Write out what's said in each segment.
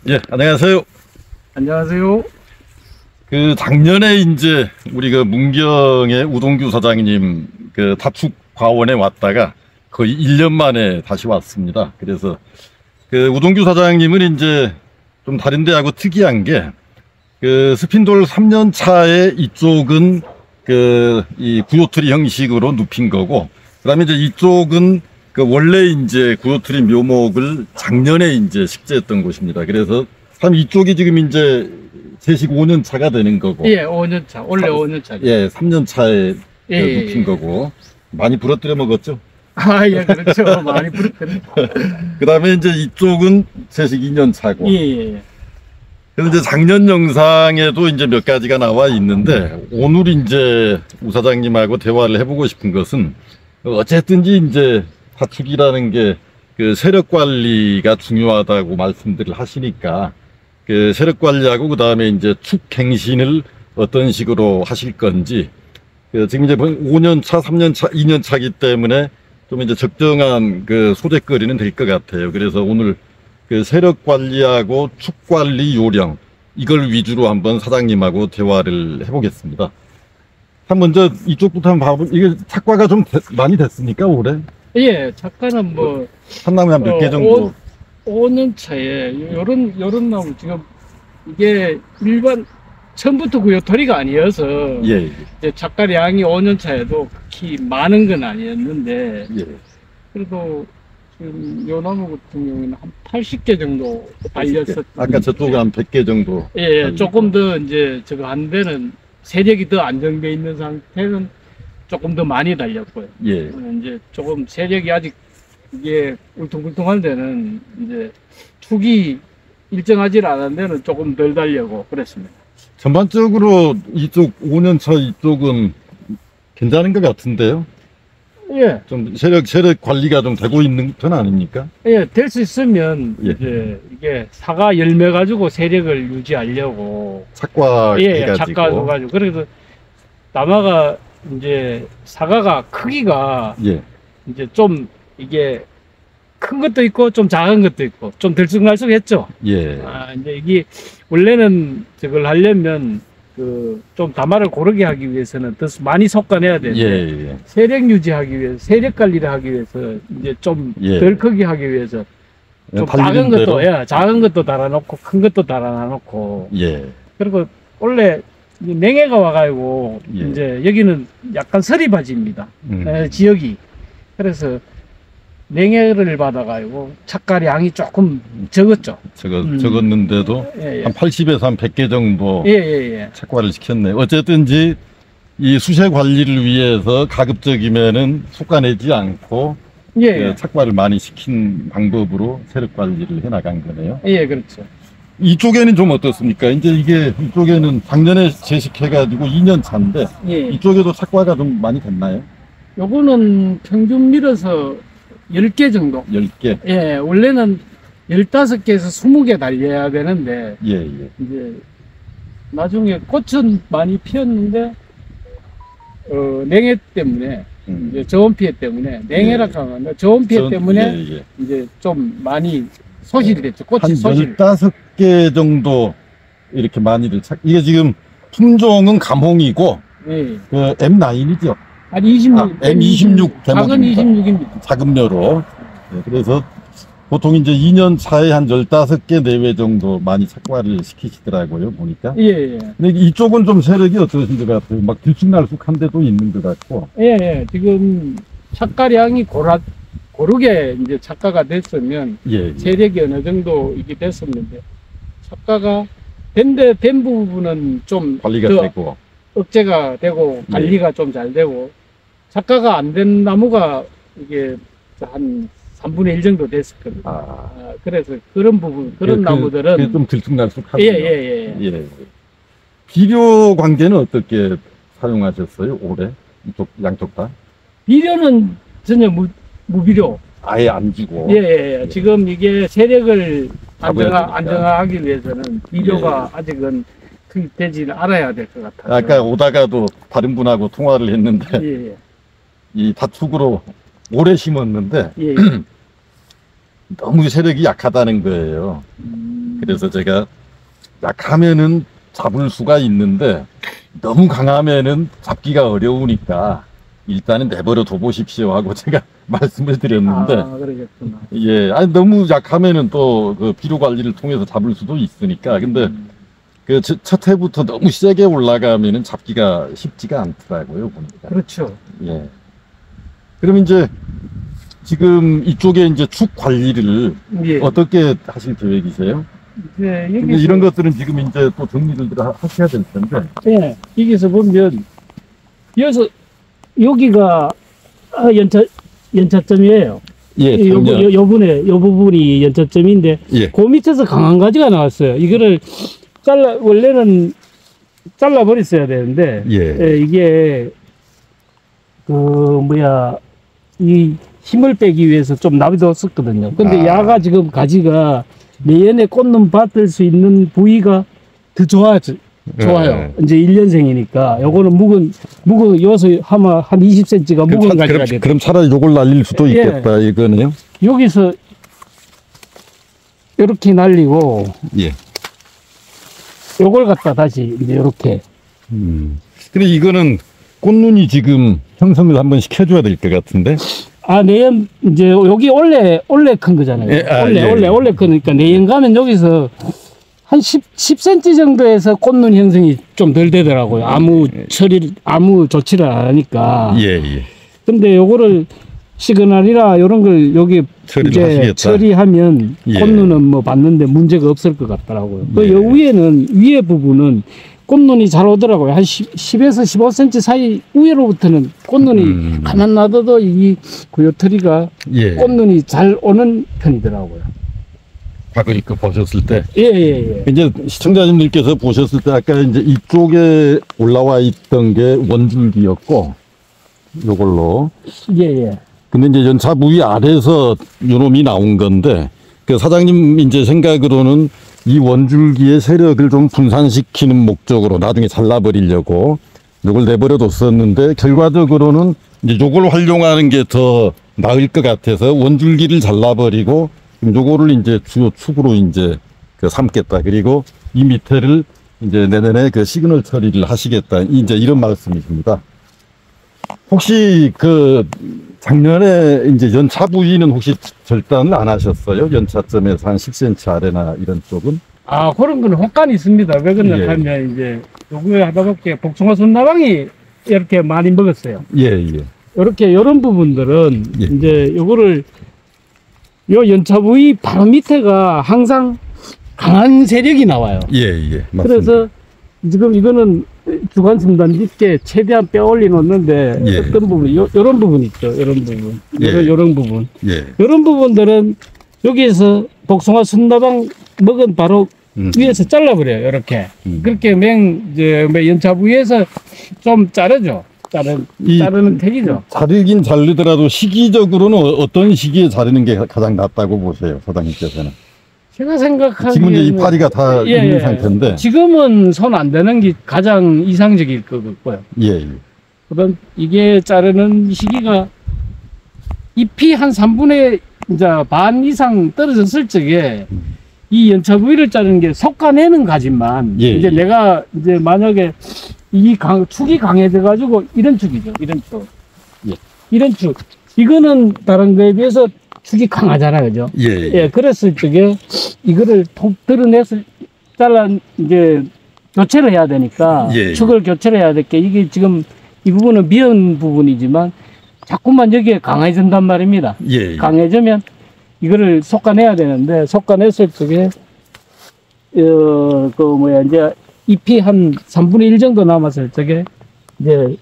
예, 안녕하세요. 안녕하세요. 작년에 이제 우리 문경의 우동규 사장님 다축 과원에 왔다가 거의 1년 만에 다시 왔습니다. 그래서 우동규 사장님은 이제 좀 다른 데하고 특이한 게 스핀돌 3년 차에 이쪽은 이 구요트리 형식으로 눕힌 거고, 그다음에 이제 이쪽은 원래 이제 구요트리 묘목을 작년에 이제 식재했던 곳입니다. 그래서 참 이쪽이 지금 이제 채식 5년 차가 되는 거고. 예, 5년 차. 원래 5년 차. 예, 3년 차에 예, 눕힌 거고. 많이 부러뜨려 먹었죠. 아, 예, 그렇죠. 많이 부럽거든요. 그 다음에 이제 이쪽은 채식 2년 차고. 예, 예. 그래서 이제 작년 영상에도 이제 몇 가지가 나와 있는데, 오늘 이제 우 사장님하고 대화를 해보고 싶은 것은 어쨌든지 이제 다축이라는 게 세력 관리가 중요하다고 말씀들을 하시니까 세력 관리하고 그 다음에 이제 축갱신을 어떤 식으로 하실 건지, 지금 이제 5년 차, 3년 차, 2년 차기 때문에 좀 이제 적정한 소재거리는 될 것 같아요. 그래서 오늘 세력 관리하고 축 관리 요령, 이걸 위주로 한번 사장님하고 대화를 해보겠습니다. 먼저 이쪽부터 한번 봐보면, 이게 착과가 좀 많이 됐습니까, 올해? 예, 작가는 뭐 한나무에 한 몇 개 정도? 5년 차에 요런 나무 지금 이게 일반 처음부터 구요토리가 아니어서 예, 이제 작가량이 5년 차에도 그렇게 많은 건 아니었는데 예. 그래도 지금 요 나무 같은 경우에는 한 80개 정도 달렸었. 아까 저쪽은 한 100개 정도. 예, 조금 더 이제 저거 한 데는 세력이 더 안정돼 있는 상태는 조금 더 많이 달렸고요. 예. 이제 조금 세력이 아직 이게 울퉁불퉁한 데는 이제 축이 일정하지 않은 데는 조금 덜 달려고 그랬습니다. 전반적으로 이쪽 5년 차 이쪽은 괜찮은 것 같은데요. 예, 좀 세력 관리가 좀 되고 있는 편 아닙니까? 예, 될 수 있으면 예. 이제 이게 사과 열매 가지고 세력을 유지하려고 착과 예, 해가지고. 작가도 가지고 그래서 남아가 이제 사과가 크기가 예. 이제 좀 이게 큰 것도 있고 좀 작은 것도 있고 좀 들쑥날쑥했죠. 예. 아, 이제 이게 원래는 저걸 하려면 좀 다마를 고르게 하기 위해서는 더 많이 솎아내야 되는데 예. 세력 유지하기 위해서 세력 관리를 하기 위해서 이제 좀 예. 덜 크게 하기 위해서 좀 달리는 작은 것도 대로. 예, 작은 것도 달아놓고 큰 것도 달아놓고 예. 그리고 원래 이 냉해가 와가지고 예. 이제 여기는 약간 서리바지입니다. 지역이. 그래서 냉해를 받아가지고 착가량이 조금 적었죠. 적었는데도 예, 예. 한 80에서 한 100개 정도 예, 예, 예. 착과를 시켰네요. 어쨌든지 이 수세 관리를 위해서 가급적이면은 솎아내지 않고 예, 예. 착과를 많이 시킨 방법으로 세력 관리를 해나간 거네요. 예, 그렇죠. 이쪽에는 좀 어떻습니까? 이제 이쪽에는 작년에 제식해가지고 2년 차인데 예. 이쪽에도 착과가 좀 많이 됐나요? 요거는 평균 밀어서 10개 정도. 10개. 예, 원래는 15개에서 20개 달려야 되는데, 예. 이제, 나중에 꽃은 많이 피었는데, 냉해 때문에, 이제 저온 피해 때문에, 냉해라 하면 저온 피해 때문에, 예. 이제 좀 많이 소실이 됐죠. 꽃이 한 소실. 15개 정도 이렇게 많이들 이게 지금 품종은 감홍이고 예. M9이죠. 아니, 26. M26 작은 대목입니다. 26입니다. 작은 묘로. 네, 그래서 보통 이제 2년 차에 한 15개 내외 정도 많이 착과를 시키시더라고요, 보니까. 예, 예. 근데 이쪽은 좀 세력이 어떠신 것 같아요? 막 들쑥날쑥한 데도 있는 것 같고. 예, 예. 지금 착가량이 고르게 이제 착가가 됐으면 예. 세력이 어느 정도 이게 됐었는데 착가가 된 부분은 좀 관리가 더 되고. 억제가 되고 관리가 좀 잘 되고 착가가 안 된 나무가 이게 한 3분의 1 정도 됐을 겁니다. 그래서 그런 부분, 그런 나무들은 그게 좀 들쑥날쑥하군요. 예. 비료 관계는 어떻게 사용하셨어요, 올해? 이쪽, 양쪽 다? 비료는 전혀 무비료. 아예 안 주고. 예. 지금 이게 세력을 잡아야 되니까. 안정하기 위해서는 비료가 아직은 되지는 않아야 될 것 같아요. 아까 오다가도 다른 분하고 통화를 했는데, 예. 이 다축으로 오래 심었는데, 예. 너무 세력이 약하다는 거예요. 그래서 제가 약하면은 잡을 수가 있는데 너무 강하면은 잡기가 어려우니까 일단은 내버려 둬보십시오 하고 제가 말씀을 드렸는데 그러겠구나. 예, 아니 너무 약하면은 또 그 비료 관리를 통해서 잡을 수도 있으니까 근데 그 첫 해부터 너무 세게 올라가면은 잡기가 쉽지가 않더라고요 보니까. 그렇죠. 예. 그럼 이제 지금 이쪽에 이제 축 관리를 예. 어떻게 하실 계획이세요? 이제 근데 여기서 이런 것들은 지금 이제 또 정리를 하셔야 될 텐데. 예, 여기서 보면 여기가 연차점이에요. 예, 작년. 요 부분이 연차점인데 예. 그 밑에서 강한 가지가 나왔어요. 이거를 원래는 잘라버렸어야 되는데 예. 이게 이 힘을 빼기 위해서 좀 놔뒀었거든요. 근데 야가 지금 가지가 내년에 꽂는 받을 수 있는 부위가 더 좋아요. 이제 1년생이니까 요거는 여기서 아마 한 20cm가 묵은 가지가 돼요. 그럼 차라리 요걸 날릴 수도 예. 있겠다, 이거는요? 여기서 이렇게 날리고 예. 요걸 갖다 다시 이제 이렇게. 근데 이거는 꽃눈이 지금 형성을 한번 시켜줘야 될 것 같은데? 내연, 이제, 여기 원래 큰 거잖아요. 예, 원래 크니까 내연 가면 여기서 한 10cm 정도에서 꽃눈 형성이 좀 덜 되더라고요. 아무 조치를 안 하니까. 예, 예. 근데 요거를 시그널이라 요런 걸 여기 처리를 하시겠다. 처리하면 예. 꽃눈은 뭐 받는데 문제가 없을 것 같더라고요. 예. 그 위에 부분은 꽃눈이 잘 오더라고요. 한 10에서 15cm 사이 위로부터는 꽃눈이 가만 놔둬도 이 구요터리가 예. 꽃눈이 잘 오는 편이더라고요. 과거 이거 보셨을 때. 예. 이제 시청자님들께서 보셨을 때 아까 이제 이쪽에 올라와 있던 게 원줄기였고, 요걸로. 예. 근데 이제 연차 부위 아래서 요놈이 나온 건데, 그 사장님 이제 생각으로는 이 원줄기의 세력을 좀 분산시키는 목적으로 나중에 잘라버리려고 요걸 내버려 뒀었는데, 결과적으로는 이제 요걸 활용하는 게 더 나을 것 같아서 원줄기를 잘라버리고, 요거를 이제 주요 축으로 이제 그 삼겠다. 그리고 이 밑에를 이제 내년에 그 시그널 처리를 하시겠다. 이제 이런 말씀이십니다. 혹시 그 작년에 이제 연차 부위는 혹시 절단을 안 하셨어요? 연차점에서 한 10cm 아래나 이런 쪽은? 그런 거는 혹간이 있습니다. 왜 그러냐 예. 하면 이제 요거에 하다보게 복숭아 순나방이 이렇게 많이 먹었어요. 예. 이렇게 이런 부분들은 예. 이제 요거를 요 연차 부위 바로 밑에가 항상 강한 세력이 나와요. 예. 맞습니다. 그래서 지금 이거는 주간 중단 짙게 최대한 빼올려 놓는데 예. 어떤 부분, 요런 부분 있죠. 요런 부분. 예. 요런 부분. 예. 요런 부분들은 여기에서 복숭아 순나방 먹은 바로 위에서 잘라버려요. 이렇게. 그렇게 이제 연차 부위에서 좀 자르죠. 자르는 택이죠. 자르긴 자르더라도 시기적으로는 어떤 시기에 자르는 게 가장 낫다고 보세요, 사장님께서는? 제가 생각하기에는 지금 이제 이파리가 다 있는 상태인데. 지금은 손 안 대는 게 가장 이상적일 것 같고요. 예. 그럼 이게 자르는 시기가 잎이 한 3분의 이제 반 이상 떨어졌을 적에 이 연차 부위를 자르는 게 솎아내는 가지만 예. 이제 내가 이제 만약에 축이 강해져 가지고 이런 축이죠. 이런 축. 예. 이런 축. 이거는 다른 거에 비해서 축이 강하잖아요. 그죠? 예. 그랬을 적에 이거를 톡 드러내서 이제 교체를 해야 되니까 예. 축을 교체를 해야 될 게 이게 지금 이 부분은 미연 부분이지만 자꾸만 여기에 강해진단 말입니다. 예. 강해지면 이거를 솎아내야 되는데 솎아냈을 적에 이제 잎이 한 3분의 1 정도 남았을 적에 이제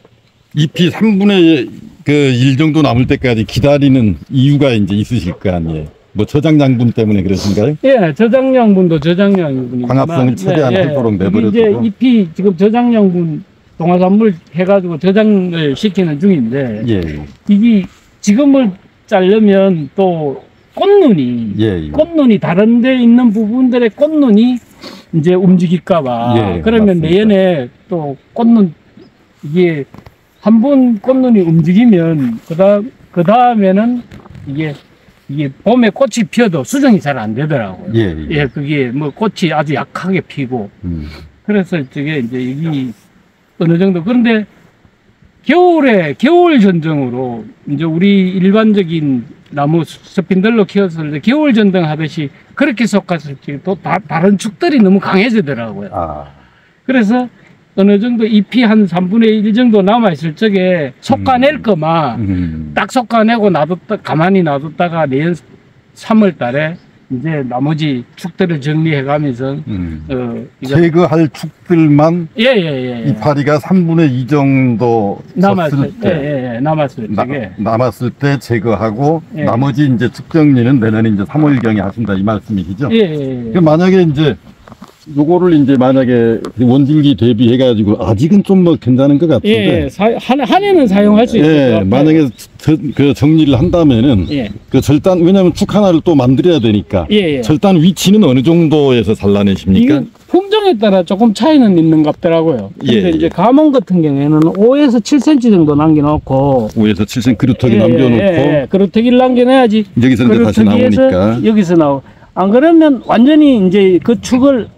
잎이 3분의 1 정도 남을 때까지 기다리는 이유가 이제 있으실 거 아니에요. 뭐 저장양분 때문에 그러신가요? 예, 저장양분도 저장양분이지만 광합성을 최대한 하도록 내버려두고. 이제 잎이 지금 저장양분 동화산물 해가지고 저장을 시키는 중인데 예. 이게 지금을 자르면 또 예. 꽃눈이 다른 데 있는 부분들의 꽃눈이 이제 움직일까봐 예, 그러면 맞습니다. 내년에 또 꽃눈 이게 한 번 꽃눈이 움직이면 그 다음에는 이게 이게 봄에 꽃이 피어도 수정이 잘 안 되더라고요. 예, 예. 예, 그게 뭐 꽃이 아주 약하게 피고. 그래서 저게 이제 여기 어느 정도. 그런데 겨울에, 겨울 전등으로 이제 우리 일반적인 나무 스핀들로 키웠을 때 겨울 전등 하듯이 그렇게 섞었을 때 또 다른 축들이 너무 강해지더라고요. 아, 그래서 어느 정도 잎이 한 3분의 1 정도 남아있을 적에 솎아낼 거만 딱 솎아내고 가만히 놔뒀다가 내년 3월 달에 이제 나머지 축들을 정리해 가면서 제거할 축들만 예. 이파리가 3분의 2 정도 남았을 때 때 남았을 적에 남았을 때 제거하고 예. 나머지 이제 축 정리는 내년에 이제 3월경에 하신다 이 말씀이시죠? 예. 그럼 만약에 이제 요거를 이제 만약에 원줄기 대비해 가지고 아직은 좀 뭐 괜찮은 것 같은데 한 해는 사용할 수 있을 것 같아요. 만약에 그 정리를 한다면은 예. 그 절단 왜냐하면 축 하나를 또 만들어야 되니까 예. 절단 위치는 어느 정도에서 잘라내십니까? 이게 품종에 따라 조금 차이는 있는 것 같더라고요. 근데 예. 이제 가뭄 같은 경우에는 5에서 7cm 정도 남겨놓고 5에서 7cm 그루터기 남겨놓고 그루터기를 남겨놔야지 여기서 이제 다시 그루터기에서 나오니까 여기서 나오고 안 그러면 완전히 이제 그 축을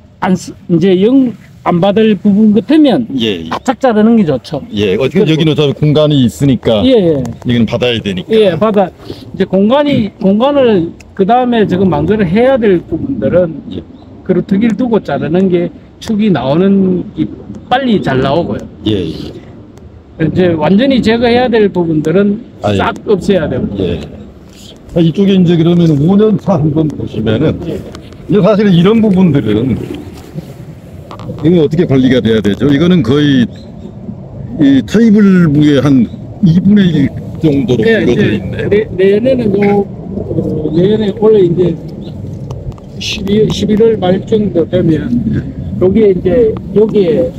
이제 영 안 받을 부분 같으면 예. 바짝 자르는 게 좋죠. 예, 어떻게 여기는 어차피 공간이 있으니까 예. 여기는 받아야 되니까. 예, 이제 공간을 그 다음에 지금 만들어 해야 될 부분들은 예. 그루터기를 두고 자르는 게 축이 나오는 게 빨리 잘 나오고요. 예. 이제 완전히 제거해야 될 부분들은 아, 예. 싹 없애야 되고. 예. 이쪽에 이제 그러면 5년 차 한번 보시면은 예. 이제 사실은 이런 부분들은 이거 어떻게 관리가 돼야 되죠? 이거는 거의 이 테이블 무게 한 2분의 1 정도로 예, 굵어져 이제 있네. 내년에는 내년에 원래 이제 11월 말 정도 되면 여기에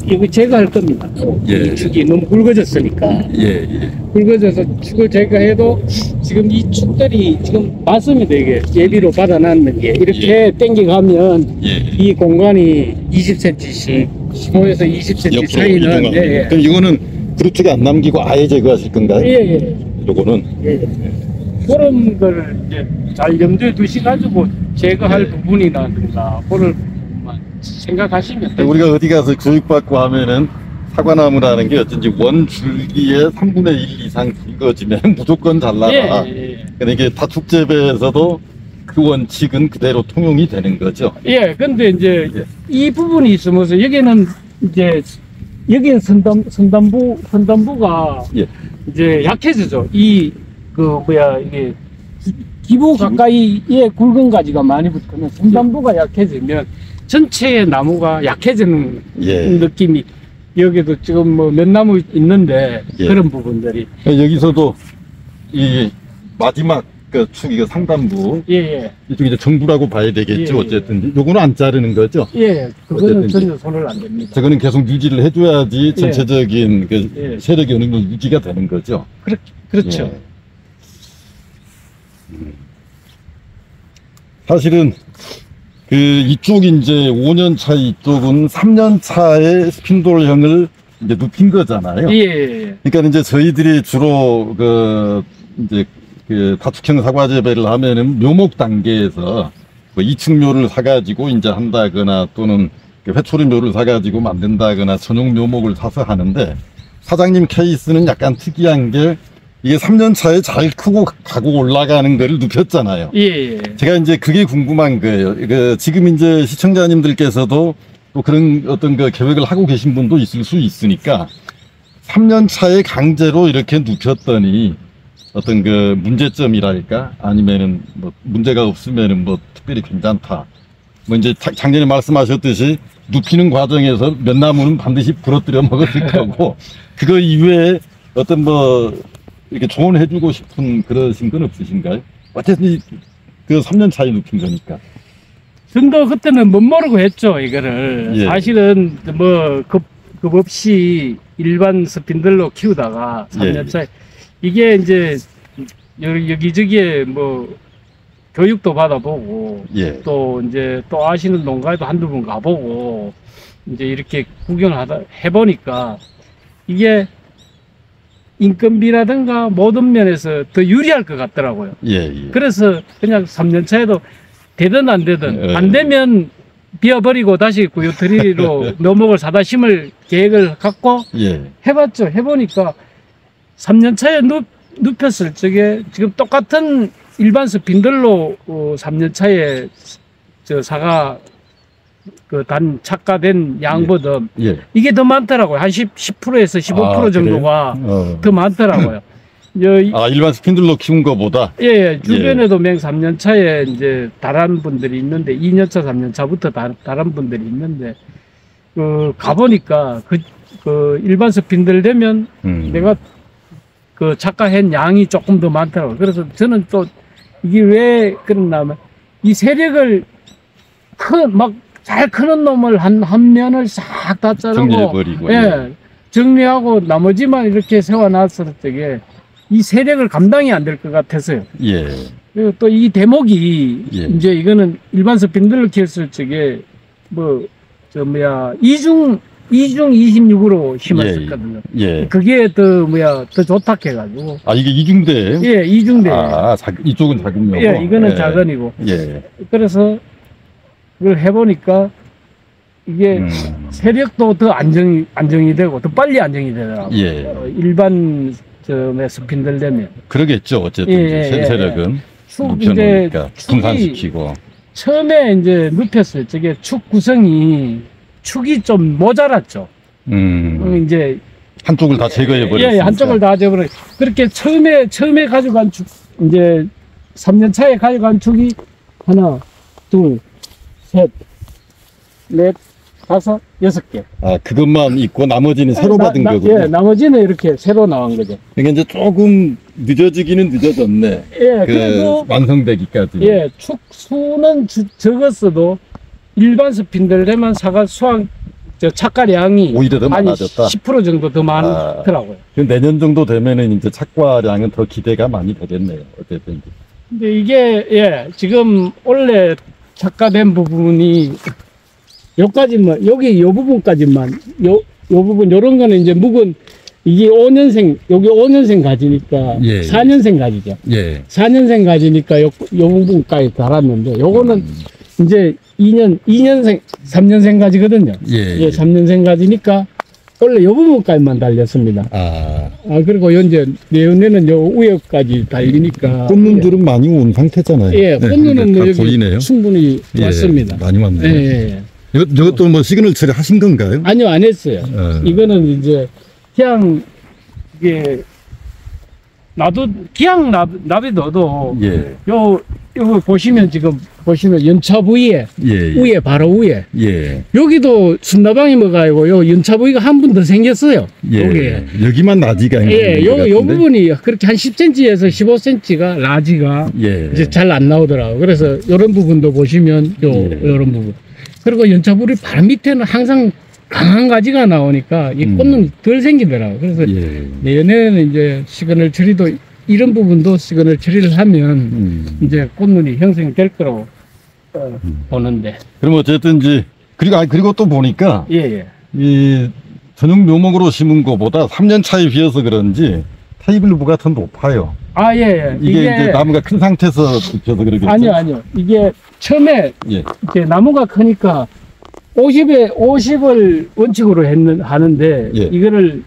이거 제거할 겁니다. 예. 축이 너무 굵어졌으니까. 예. 굵어져서 축을 제거해도 지금 이 축들이 지금 맞습니다. 이게 예비로 받아놨는 게 이렇게 당겨가면 이 공간이 20cm씩 15에서 20cm 옆으로 차이는 이동하고. 그럼 이거는 그루트가 안 남기고 아예 제거하실 건가요? 예. 요거는 그런 걸 이제 잘 염두에 두시가지고 제거할 부분이라든가 그걸 생각하시면 돼요. 우리가 어디 가서 교육받고 하면은 사과나무라는 게 어쩐지 원줄기의 3분의 1 이상 굵어지면 무조건 잘라라. 근데 이게 다축재배에서도 그 원칙은 그대로 통용이 되는 거죠. 예, 근데 이제 이 부분이 있으면서 여기는 선단부가 이제 약해지죠. 이게 기부 가까이에 굵은 가지가 많이 붙으면 선단부가 약해지면 전체의 나무가 약해지는 느낌이 여기도 지금 뭐 몇 나무 있는데 그런 부분들이 여기서도 이 마지막 그 축 이거 상단부 이쪽 이제 정부라고 봐야 되겠죠. 어쨌든 요거는 안 자르는 거죠. 그거는 전혀 손을 안 댑니다. 저거는 계속 유지를 해줘야지 전체적인 그 세력이 어느 정도 유지가 되는 거죠. 그렇죠. 사실은 그 이쪽 이제 5년 차 이쪽은 3년 차의 스핀돌형을 이제 눕힌 거잖아요. 그러니까 이제 저희들이 주로 그 이제 그 다축형 사과 재배를 하면은 묘목 단계에서 뭐 이충묘를 사가지고 이제 한다거나 또는 그 회초리묘를 사가지고 만든다거나 전용 묘목을 사서 하는데 사장님 케이스는 약간 특이한 게 이게 3년 차에 잘 크고 가고 올라가는 거를 눕혔잖아요. 제가 이제 그게 궁금한 거예요. 지금 이제 시청자님들께서도 또 그런 어떤 그 계획을 하고 계신 분도 있을 수 있으니까 3년 차에 강제로 이렇게 눕혔더니 어떤 그 문제점이랄까 아니면은 뭐 문제가 없으면은 뭐 특별히 괜찮다. 뭐 이제 작년에 말씀하셨듯이 눕히는 과정에서 몇 나무는 반드시 부러뜨려 먹었을 거고 그거 이외에 어떤 뭐 이렇게 조언해주고 싶은 그러신 건 없으신가요? 어쨌든 그 3년 차에 눕힌 거니까. 저도 그때는 못 모르고 했죠, 이거를. 사실은 뭐 급 없이 일반 스핀들로 키우다가 3년 차에 이게 이제 여기저기에 뭐 교육도 받아보고 또 이제 또 아시는 농가에도 한두 번 가보고 이제 이렇게 구경을 해보니까 이게 인건비라든가 모든 면에서 더 유리할 것 같더라고요. 예, 예. 그래서 그냥 3년 차에도 되든 안 되든 예. 안 되면 비워버리고 다시 구유트리로 묘목을 사다 심을 계획을 갖고 예. 해봤죠. 해보니까 3년 차에 눕혔을 적에 지금 똑같은 일반 스핀들로 3년 차에 저 사과 그 단 착가된 양보다 예. 이게 더 많더라고요. 한 10%에서 15% 아, 정도가 그래요? 더 많더라고요. 아, 일반 스핀들로 키운 거보다? 예, 예. 주변에도 맹 3년 차에 이제 달한 분들이 있는데 2년 차, 3년 차부터 달한 분들이 있는데 가보니까 그 일반 스핀들 되면 내가 그 착가한 양이 조금 더 많더라고요. 그래서 저는 또 이게 왜 그러나 하면 이 세력을 막 잘 크는 놈을 한 면을 싹 다 자르고 정리해버리고. 예, 정리하고 나머지만 이렇게 세워놨을 적에 이 세력을 감당이 안 될 것 같아서요. 예. 그리고 또 이 대목이 예. 이제 이거는 일반 스핀들을 키웠을 적에 이중 26으로 심었었거든요. 예. 그게 더 좋다 해가지고. 아, 이게 이중대? 예, 이중대. 아, 이쪽은 작은 거고? 예, 이거는 작은이고. 예. 그래서 그걸 해보니까 이게 세력도 더 안정이 되고 더 빨리 안정이 되더라고요. 예. 일반 스핀들 되면. 그러겠죠. 어쨌든 세력은 이제 눕혀놓으니까 축이 분산시키고. 처음에 이제 눕혔을 적에 축 구성이 축이 좀 모자랐죠. 이제 한쪽을 다 제거해버렸어요. 예, 한쪽을 다 제거해. 그렇게 처음에 가져간 축, 이제 3년 차에 가져간 축이 하나, 둘, 셋, 넷, 다섯, 6개. 아, 그것만 있고 나머지는 새로 받은 거군요. 예, 나머지는 이렇게 새로 나온 거죠. 그러니까 이제 조금 늦어지기는 늦어졌네. 예, 그 그래도 완성되기까지. 예, 축 수는 적었어도 일반 스핀들 되면 사과 수확 착가량이 오히려 더 한 많아졌다. 10% 정도 더 많더라고요. 그럼 내년 정도 되면은 이제 착과량은 더 기대가 많이 되겠네요. 어쨌든. 근데 이게 예, 지금 원래 착가된 부분이 요까지만 여기 요 부분까지만 요 부분 요런 거는 이제 묵은 이게 5년생 여기 5년생 가지니까 예. 4년생 가지죠. 예. 4년생 가지니까 요 부분까지 달았는데 요거는 이제 2년생 3년생 가지거든요. 예. 3년생 가지니까 원래 요 부분까지만 달렸습니다. 아. 그리고 이제 내년에는 요 위에까지 달리니까 꽃눈들은 많이 온 상태잖아요. 예, 꽃눈은 다 여기 보이네요. 충분히 왔습니다. 많이 왔네요. 예. 이것도 뭐 시그널 처리 하신 건가요? 아니요, 안 했어요. 이거는 이제 그냥 이게 그냥 놔둬도 예. 요거 보시면 연차 부위에 위에 바로 위에 예. 여기도 순나방이 뭐가지고 요 연차 부위가 한 분 더 생겼어요. 예. 여기만 나지가 예, 요 부분이 그렇게 한 10cm에서 15cm가 라지가 예. 이제 잘 안 나오더라고요. 그래서 요런 부분도 보시면 요런 부분. 그리고 연차불이 바로 밑에는 항상 강한 가지가 나오니까 이 꽃은 덜 생기더라고요. 그래서 내년에는 이제 시그널 처리도 이런 부분도 시그널 처리를 하면 이제 꽃눈이 형성될 거라고 보는데. 그럼 어쨌든 이제 그리고 또 보니까 예. 이 전용 묘목으로 심은 거보다 3년 차에 비해서 그런지 테이블부가 더 높아요. 예. 이게 이제 나무가 큰 상태에서 비춰서 그러겠죠? 아니요. 이게 처음에 이렇게 나무가 크니까 50을 원칙으로 하는데 이거를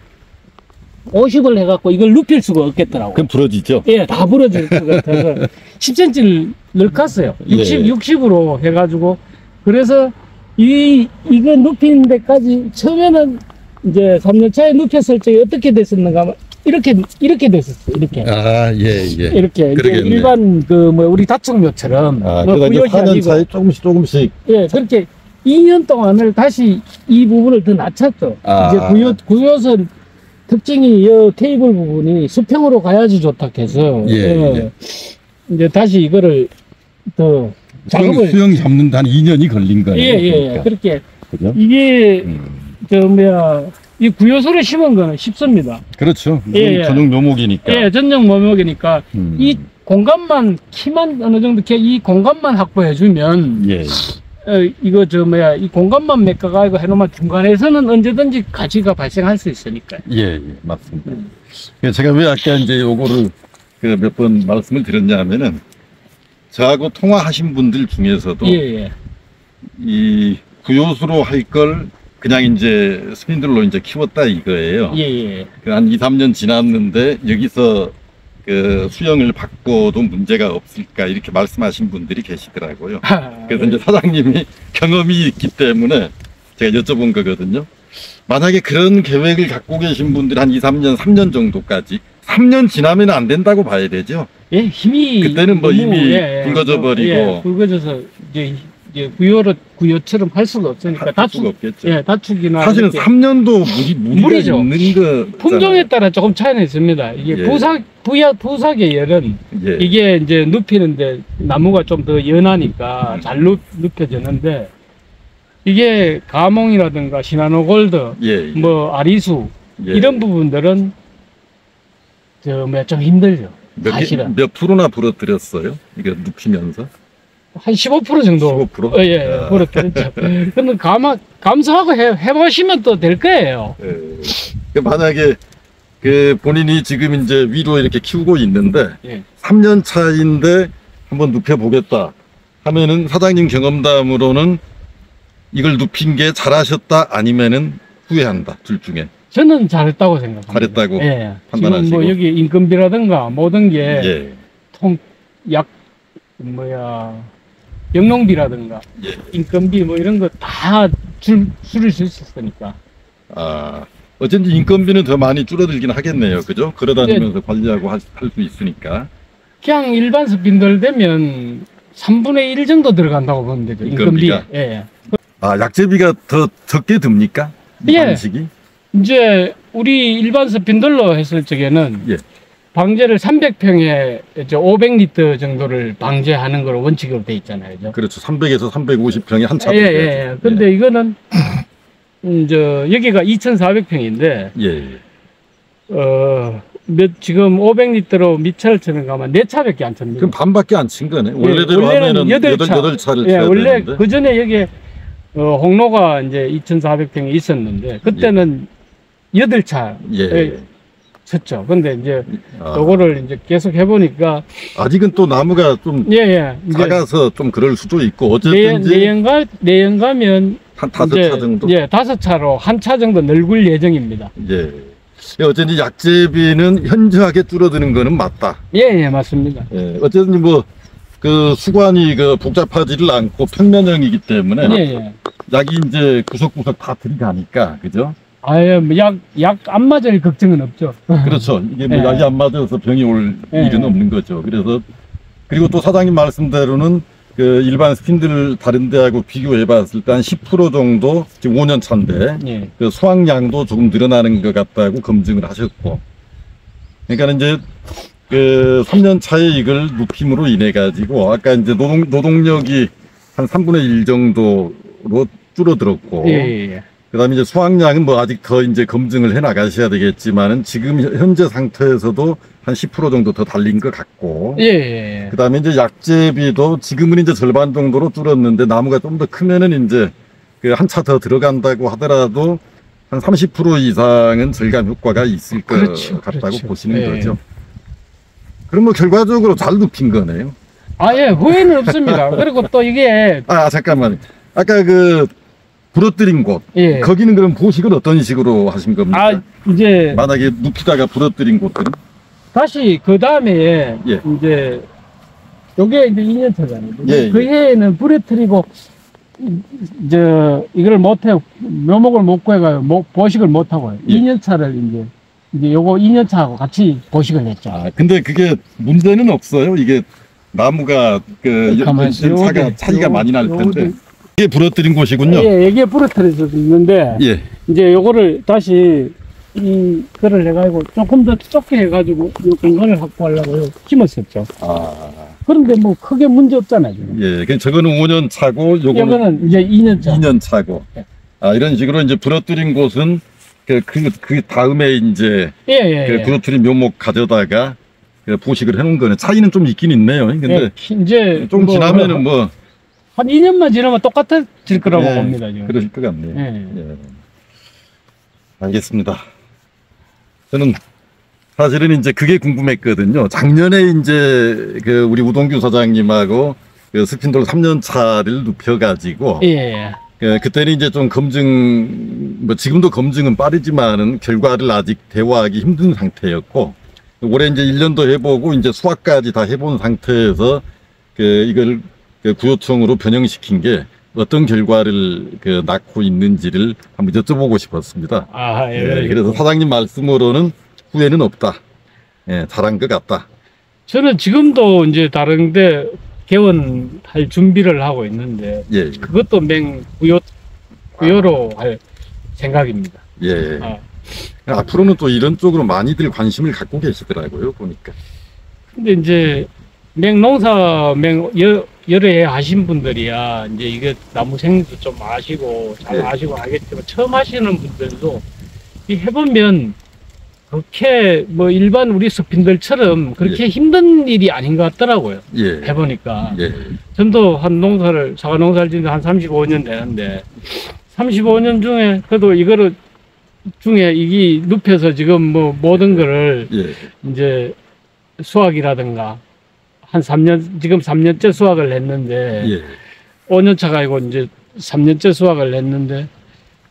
50을 해갖고 이걸 눕힐 수가 없겠더라고요. 그럼 부러지죠? 예, 다 부러질 것 같아서 10cm를 넓혔어요. 60으로 해가지고 그래서 이거 눕히는 데까지 처음에는 이제 3년 차에 눕혔을 때 어떻게 됐었는가 하면 이렇게 됐었어요. 이렇게. 이렇게 이제 일반 우리 다청묘처럼 그러니까 이제 4년 차에 조금씩 예, 그렇게 2년 동안을 다시 이 부분을 더 낮췄죠. 이제 구요선 특징이 이 테이블 부분이 수평으로 가야지 좋다 해서 이제 다시 이거를 더 수영 잡는 데 한 2년이 걸린 거예요. 그러니까. 그렇게 그죠? 이게 이 구요소를 심은 거는 쉽습니다. 그렇죠. 전용 묘목이니까. 전용 묘목이니까 이 공간만 키만 어느 정도 이 공간만 확보해 주면 이거 이 공간만 메꿔가지고 해놓으면 중간에서는 언제든지 가지가 발생할 수 있으니까요. 맞습니다. 제가 왜 아까 이제 요거를 그 몇 번 말씀을 드렸냐면은 저하고 통화하신 분들 중에서도 예, 예. 이 구요수로 할 걸 그냥 이제 스핀들로 이제 키웠다 이거예요. 예, 예. 한 2, 3년 지났는데 여기서 그 수영을 바꿔도 문제가 없을까 이렇게 말씀하신 분들이 계시더라고요. 그래서 이제 사장님이 경험이 있기 때문에 제가 여쭤본 거거든요. 만약에 그런 계획을 갖고 계신 분들이 한 2, 3년, 3년 정도까지 3년 지나면 안 된다고 봐야 되죠. 예, 힘이 그때는 뭐 너무, 이미 굵어져 버리고. 예, 굵어져서 이제 구요처럼 할 수가 없으니까 할 수가 없겠죠. 예, 다축이나 사실은 이렇게 3년도 무리가 무리죠. 있는 거 품종에 따라 조금 차이는 있습니다. 이게 예. 부사 계열은 예. 이게 이제 눕히는데 나무가 좀 더 연하니까 잘 눕혀지는데 이게 가몽이라든가 시나노 골드, 예. 뭐 아리수 예. 이런 부분들은 좀 힘들죠. 사실은 몇 프로나 부러뜨렸어요? 이거 눕히면서? 한 15% 정도. 15%? 예, 아. 부러뜨렸죠. 근데 감사하고 해보시면 또 될 거예요. 예. 만약에 그 본인이 지금 이제 위로 이렇게 키우고 있는데 예. 3년 차인데 한번 눕혀보겠다 하면은 사장님 경험담으로는 이걸 눕힌 게 잘하셨다 아니면은 후회한다 둘 중에 저는 잘했다고 생각합니다. 잘했다고 예. 판단하시고. 지금 뭐 여기 인건비라든가 모든 게 예. 영농비라든가 예. 인건비 뭐 이런 거 다 줄일 수 있었으니까. 아 어쩐지 인건비는 더 많이 줄어들긴 하겠네요 그죠? 걸어다니면서 관리하고 할 수 있으니까 그냥 일반 스핀들 되면 3분의 1 정도 들어간다고 보면 되죠. 인건비가? 인건비. 예. 아 약재비가 더 적게 듭니까? 이 예. 방식이? 이제 우리 일반 스핀들로 했을 적에는 예. 방제를 300평에 500리터 정도를 방제하는 걸로 원칙으로 돼 있잖아요. 그죠? 그렇죠 300에서 350평이 한 차. 예, 예, 예. 근데 이거는 여기가 2,400평인데 지금 500리터로 밑차를 가면 4차밖에 안 찹니다. 그럼 반밖에 안 친 거네. 원래대로 원래는 하면은 8차를 예, 쳐야 원래 되는데. 그 전에 여기 홍로가 이제 2,400평이 있었는데 그때는 8차 예. 쳤죠. 근데 이제 아, 요거를 이제 계속 해보니까 아직은 또 나무가 좀 예. 이제 작아서 좀 그럴 수도 있고 어쨌든지 내연 가면 한 5차 이제, 정도. 예, 5차로 한 차 정도 늙을 예정입니다. 예. 어쨌든 약재비는 현저하게 줄어드는 거는 맞다. 예, 맞습니다. 예. 어쨌든 뭐 그 수관이 그 복잡하지를 않고 평면형이기 때문에 예. 약이 이제 구석구석 다 들어가니까 그죠? 아예 뭐 약 안 맞을 걱정은 없죠. 그렇죠. 이게 뭐 예. 약이 안 맞아서 병이 올 예. 일은 없는 거죠. 그래서 그리고 또 사장님 말씀대로는 그 일반 스핀들 다른 데하고 비교해 봤을 때 한 10% 정도 지금 5년 차인데 예. 그 수확량도 조금 늘어나는 것 같다고 검증을 하셨고 그러니까 이제 그 3년 차에 이걸 눕힘으로 인해 가지고 아까 이제 노동력이 한 3분의 1 정도로 줄어들었고 예. 그다음에 이제 수확량은 뭐 아직 더 이제 검증을 해 나가셔야 되겠지만은 지금 현재 상태에서도 한 10% 정도 더 달린 것 같고 예. 그다음에 이제 약재비도 지금은 이제 절반 정도로 줄었는데 나무가 좀 더 크면은 이제 그 한 차 더 들어간다고 하더라도 한 30% 이상은 절감 효과가 있을 것 같다고 보시는 거죠. 그럼 뭐 결과적으로 잘 눕힌 거네요. 예, 후회는 없습니다. 그리고 또 이게 잠깐만. 아까 그 부러뜨린 곳 예. 거기는 그럼 보식을 어떤 식으로 하신 겁니까? 이제 만약에 눕히다가 부러뜨린 곳들은 다시 그 다음에 예. 이제 요게 이제 2년 차잖아요. 예, 그 예. 해에는 부러뜨리고 이걸 못해 묘목을 못 구해가요. 보식을 못 하고요. 예. 2년 차를 이제 요거 2년 차하고 같이 보식을 했죠. 근데 그게 문제는 없어요. 이게 나무가 그 가만히 있어요. 차이가 많이 날 텐데 요거 이게 부러뜨린 곳이군요. 예, 이게 부러뜨려서 있는데 예. 이제 요거를 다시 그걸 해가지고 조금 더 좁게 해가지고 이 공간을 확보하려고 심었었죠. 그런데 뭐 크게 문제 없잖아요. 지금. 예. 그 저거는 5년 차고 요거는 이거는 이제 2년 차. 2년 차고. 예. 이런 식으로 이제 부러뜨린 곳은 그 다음에 이제 예. 그 부러뜨린 묘목 가져다가 그 보식을 해놓은 거는 차이는 좀 있긴 있네요. 근데 예, 이제 좀 지나면은 뭐 한 2년만 지나면 똑같아질 거라고 예, 봅니다. 지금. 그러실 것 같네요. 예. 예. 알겠습니다. 저는 사실은 이제 그게 궁금했거든요. 작년에 이제 그 우리 우동규 사장님하고 그 스핀돌 3년 차를 눕혀가지고 예. 그때는 이제 좀 검증, 뭐 지금도 검증은 빠르지만은 결과를 아직 대화하기 힘든 상태였고, 올해 이제 1년도 해보고 이제 수확까지 다 해본 상태에서 이걸 구요청으로 변형시킨 게 어떤 결과를 낳고 있는지를 한번 여쭤보고 싶었습니다. 아, 예. 그래서 사장님 말씀으로는 후회는 없다. 예, 잘한 것 같다. 저는 지금도 이제 다른데 개원할 준비를 하고 있는데, 예, 그것도 구요로 할 생각입니다. 예. 앞으로는 또 이런 쪽으로 많이들 관심을 갖고 계시더라고요, 보니까. 근데 이제 맹농사 여러 해 하신 분들이야 이제 이게 나무 생리도 좀 아시고 잘 네. 아시고 알겠지만 처음 하시는 분들도 이 해보면 그렇게 뭐 일반 우리 스핀들처럼 그렇게 힘든 일이 아닌 것 같더라고요. 예. 해보니까. 예. 전도 사과 농사를 지은 한 35년 되는데 35년 중에 그래도 이거를 중에 이게 눕혀서 지금 뭐 모든 거를 예. 이제 수확이라든가 한 3년, 지금 3년째 수확을 했는데, 예. 5년 차가 아니고 이제 3년째 수확을 했는데,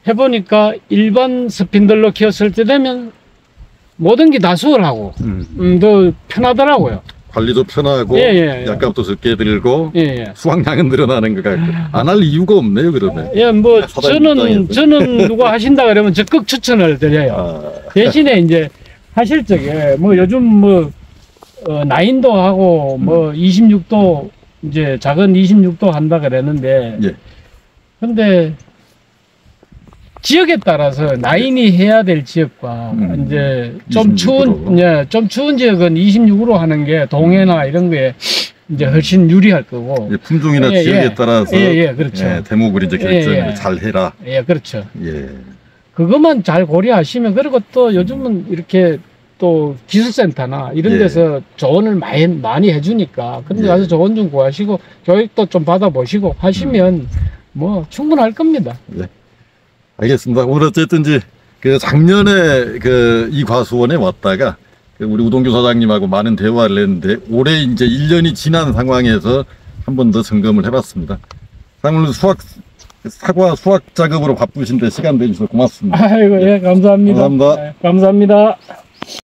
해보니까 일반 스핀들로 키웠을 때 되면 모든 게 다 수월하고, 더 편하더라고요. 관리도 편하고, 예, 예, 예. 약값도 적게 들고, 예, 예. 수확량은 늘어나는 것 같고, 안 할 이유가 없네요, 그러면. 예, 뭐, 사장님 저는 누가 하신다 그러면 적극 추천을 드려요. 아, 대신에 이제 하실 적에, 뭐 요즘 뭐, 나인도 하고, 뭐, 26도, 이제 작은 26도 한다 그랬는데, 예. 근데, 지역에 따라서 나인이 해야 될 지역과, 이제 좀 26으로. 좀 추운 지역은 26으로 하는 게 동해나 이런 거에 이제 훨씬 유리할 거고. 예, 품종이나 예, 지역에 예. 따라서, 그렇죠. 예, 대목을 이제 결정을 예, 예. 잘 해라. 예, 그렇죠. 예. 그것만 잘 고려하시면, 그리고 또 요즘은 이렇게 또 기술센터나 이런 예. 데서 조언을 많이 해주니까, 그런 데 예. 가서 조언 좀 구하시고, 교육도 좀 받아보시고 하시면, 뭐, 충분할 겁니다. 알겠습니다. 오늘 어쨌든 이제 작년에 이 과수원에 왔다가 우리 우동규 사장님하고 많은 대화를 했는데 올해 이제 1년이 지난 상황에서 한 번 더 점검을 해봤습니다. 오늘 사과 수확 작업으로 바쁘신데 시간 내주셔서 고맙습니다. 아이고, 예, 감사합니다. 감사합니다. 예, 감사합니다.